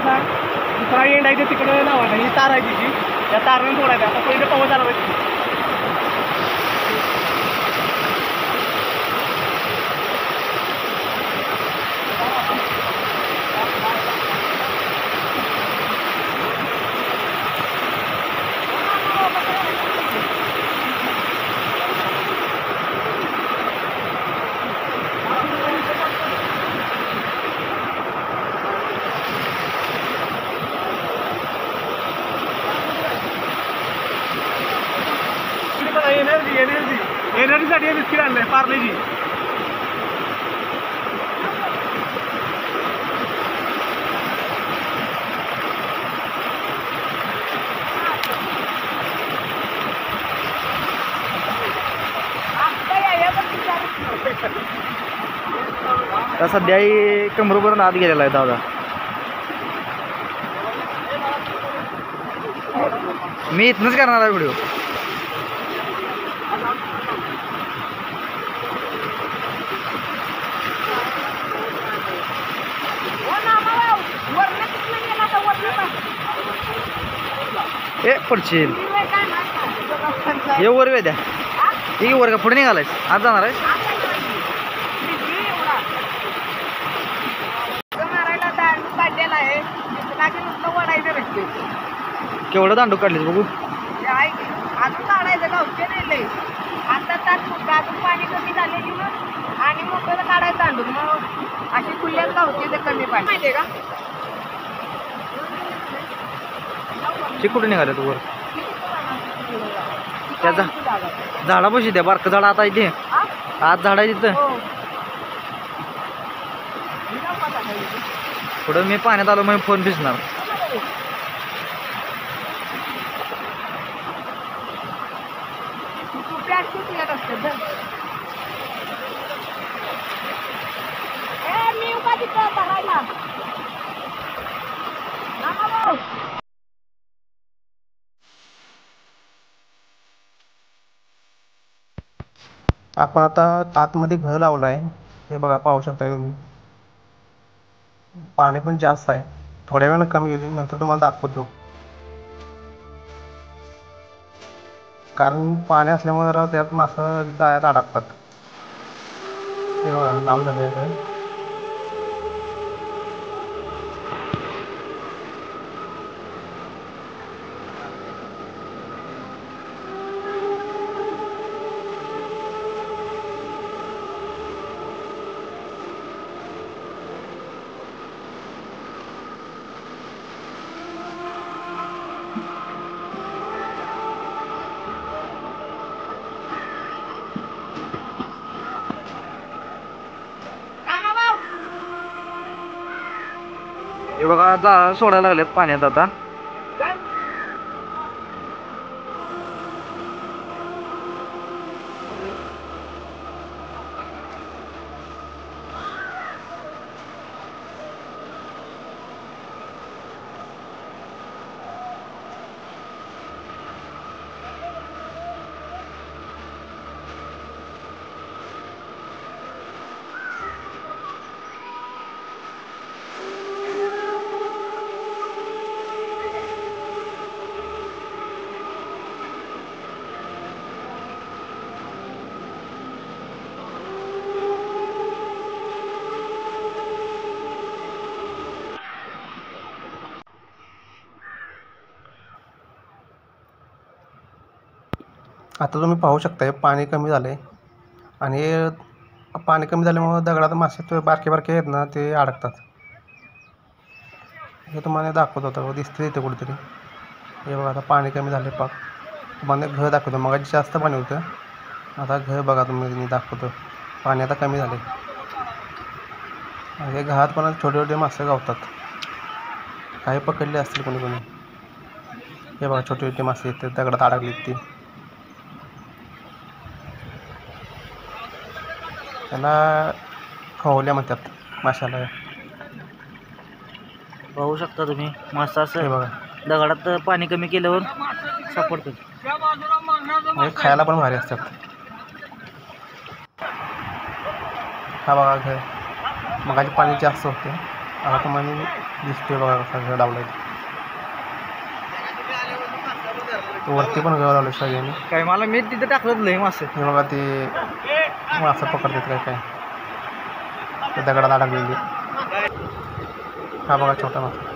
कसा दुसरा एंड आहे तिकडे लावायचा, ही तार आहे तिची, या तारने तोडायचं. आता पहिले पवत झाला पाहिजे. एनर्जीसाठी हे बिस्किट आणलंय पार्लेजी. तर सध्या कमरोपर्यंत आत गेलेला आहे दादा. मी इथनंच करणार आहे व्हिडिओ. ए पडशील हे वर वेद्या ही वर का पुढे निघालायस आज जाणार आहे. केवढं दांडू काढलीस बघू. अजून काढायचं गावचे नेले आता अजून पाणी कमी झालेली मग आणि मोठं काढायचं दांडून मग अशी खुल्यात गावचे ते कमी पाणी माहितीये का. कुठे निघाले तू वर त्या झाडापाशी द्या बारकं झाड आता इथे आज झाड आहे तिथं. पुढं मी पाण्यात आलो मग फोन भिजणार. आपण आता आतमध्ये घर लावलं आहे. हे बघा पाहू शकता तुम्ही. पाणी पण जास्त आहे. थोड्या वेळानं कमी होईल नंतर तुम्हाला दाखवतो. कारण पाणी असल्यामुळे जरा त्यात मासं जाळ्यात अडकतात. हे बघा लांब झाले. हे बघा जाळं सोडायला लागलेत पाण्यात आता. आता तुम्ही पाहू शकताय पाणी कमी झालंय आणि पाणी कमी झाल्यामुळे दगडात मासे बारके बारके आहेत ना ते अडकतात. हे तुम्हाला दाखवत होतं दिसते इथे कुठेतरी. हे बघा आता पाणी कमी झाले पाक. तुम्हाला घर दाखवतो. मग जास्त पाणी होतं. आता घर बघा तुम्ही मी दाखवतो. पाणी आता कमी झाले. हे घरात पण छोटे छोटे मासे गावतात. काही पकडले असतील कोणी कोणी. हे बघा छोटे छोटे मासे आहेत दगडात अडकले ती. त्याला खवल्या म्हणतात माशाला. पाहू शकता तुम्ही मासा हे असं बघा दगडात पाणी कमी केल्यावर सापडतात. हे खायला पण भारी असतात. हा बघा घर मगाची पाणी जास्त होते. आता तुम्हाला दिसतोय बघा कसा गळ लावलाय. वरती पण गळ लावले सगळ्यांनी. काय मला मी तिथं टाकलं लय मासे. हे बघा ते मासं पकडतात काय काय ते दगडाला अडकलेली. हा बघा छोटा मासा.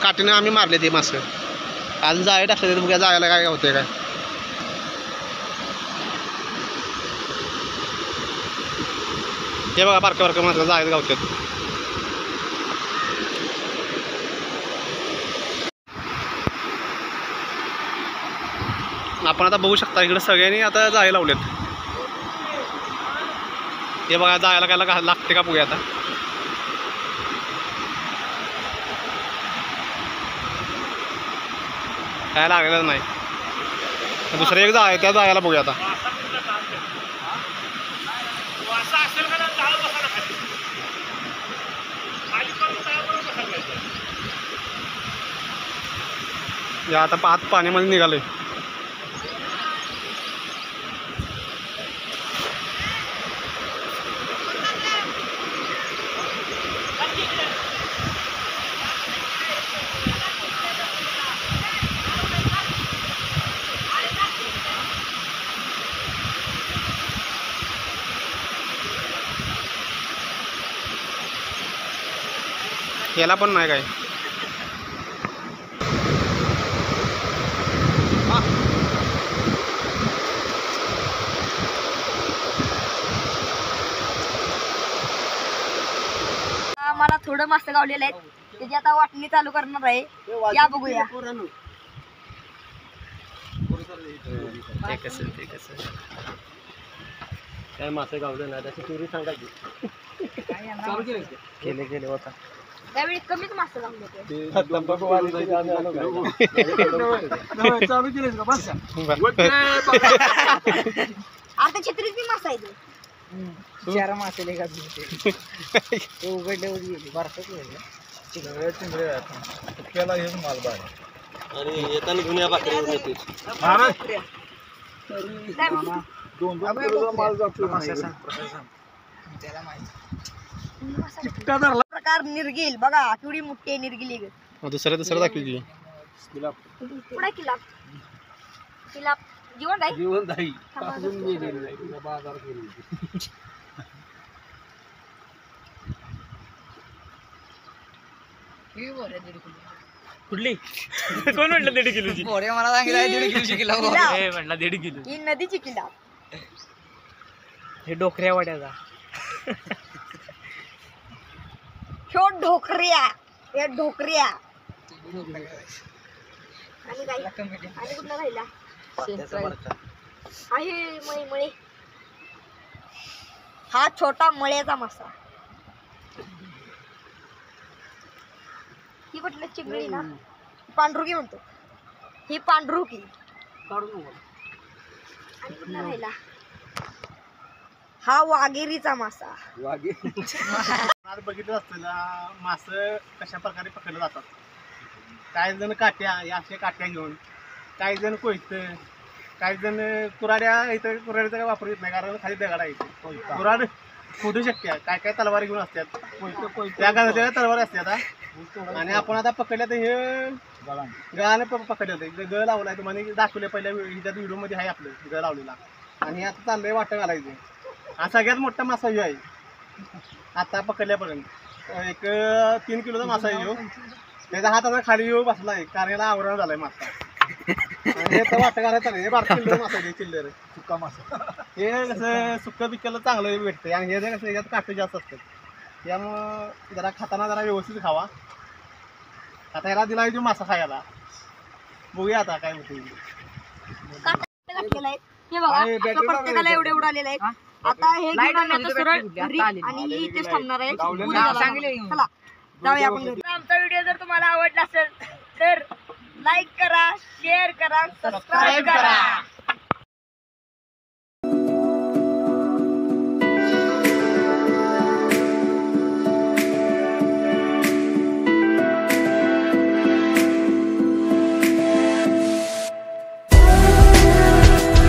काठीनं आम्ही मारले ते मासं. अजून जाळे टाकले ते बघा जायला काय होते काय. हे बघा बारका बारका मासं जायला गावतात. आपण आता बघू शकता इकडे सगळ्यांनी आता जाळे लावलेत. हे बघा जायला काय लागते का बघूया आता. काय लागलेलं नाही. दुसरं एक जाय त्या जायला बघूया आता. या आता आत पाण्यामध्ये निघाले. याला पण नाही काय. मला थोडं मासे गावलेलं आहे त्याची आता वाटणी चालू करणार आहे. या बघूया. काय मासे गावले नाही त्याची चोरी सांगायची. केले होता त्यावेळी कमीच मासे गावले होते. आता छत्रीत बी मासा आहे. चार मासे उघडले केला हेच माल बाहेर. अरे येताना घेऊन या बाकरी. प्रकार निर्गिल बघा केवढी मोठी निर्गिली. दुसरं दाखवली. पुढे किलाप किलाप जिवंत आहे. कुठली कोण म्हटलं 1.5 किलोची. मला सांगितलं 1.5 किलोची किलो म्हटलं 1.5 किलो. ही नदीची किलाप. हे डोकऱ्या वाट्याचा. ह्यो ढोकऱ्या हे ढोकऱ्या. आणि काय आणि कुठला राहिला आहे मळे. हा छोटा मळ्याचा मासा. ही कुठली चिंगळी ना पांढरुकी म्हणतो. ही पांढरुकी. आणि कुठला राहिला हा वाघेरीचा मासा. आज बघितलं असतं ना मासं कशा प्रकारे पकडले जातात. काही जण काट्या या अशा काट्या घेऊन, काही जण कोयतं, काही जण कुऱ्हाड्या. इथं कुऱ्हाड्याचा काय वापर येत नाही कारण खाली दगड आहे. कुऱ्हाड फोडू शकते. काय काय तलवारी घेऊन असतात. त्या गाण्याच्या तलवारी असतात. आणि आपण आता पकडल्या तर हे गळाने पकडले होते. गळ लावलाय तुम्हाला दाखवले पहिल्या ह्याच्यात व्हिडिओमध्ये आहे आपलं गळ लावलेला. आणि आता चाललंय वाटं घालायचं. हा सगळ्यात मोठा मासा ह्यो आहे आता पकडल्यापर्यंत. एक 3 किलोचा मासा आहे ह्यो. त्याचा हात आता खाली येऊ बसला आहे कारण याला आवरण झालाय मासा. आणि हे तर वाटं घालायचं नाही. हे 12 किलो मासा आहे चिल्लर सुका मासा. हे कसं सुक्का पिकाला चांगलं भेटतं. आणि हे कसं याच्यात काटे जास्त असतात. त्यामुळं जरा खाताना जरा व्यवस्थित खावा. आता ह्याला दिला आहे जो मासा खायला, बघूया आता काय होते. घातलेलं आहे हे बघा, असं प्रत्येकाला एवढे उडालेले आहेत. आता हे घेऊन आम्ही आता सरळ घरी आणि ही इथेच थांबणार आहे. उद्या चला जाऊया आपण घरी. आमचा व्हिडिओ जर तुम्हाला आवडला असेल तर लाईक करा, शेअर करा, सबस्क्राईब करा.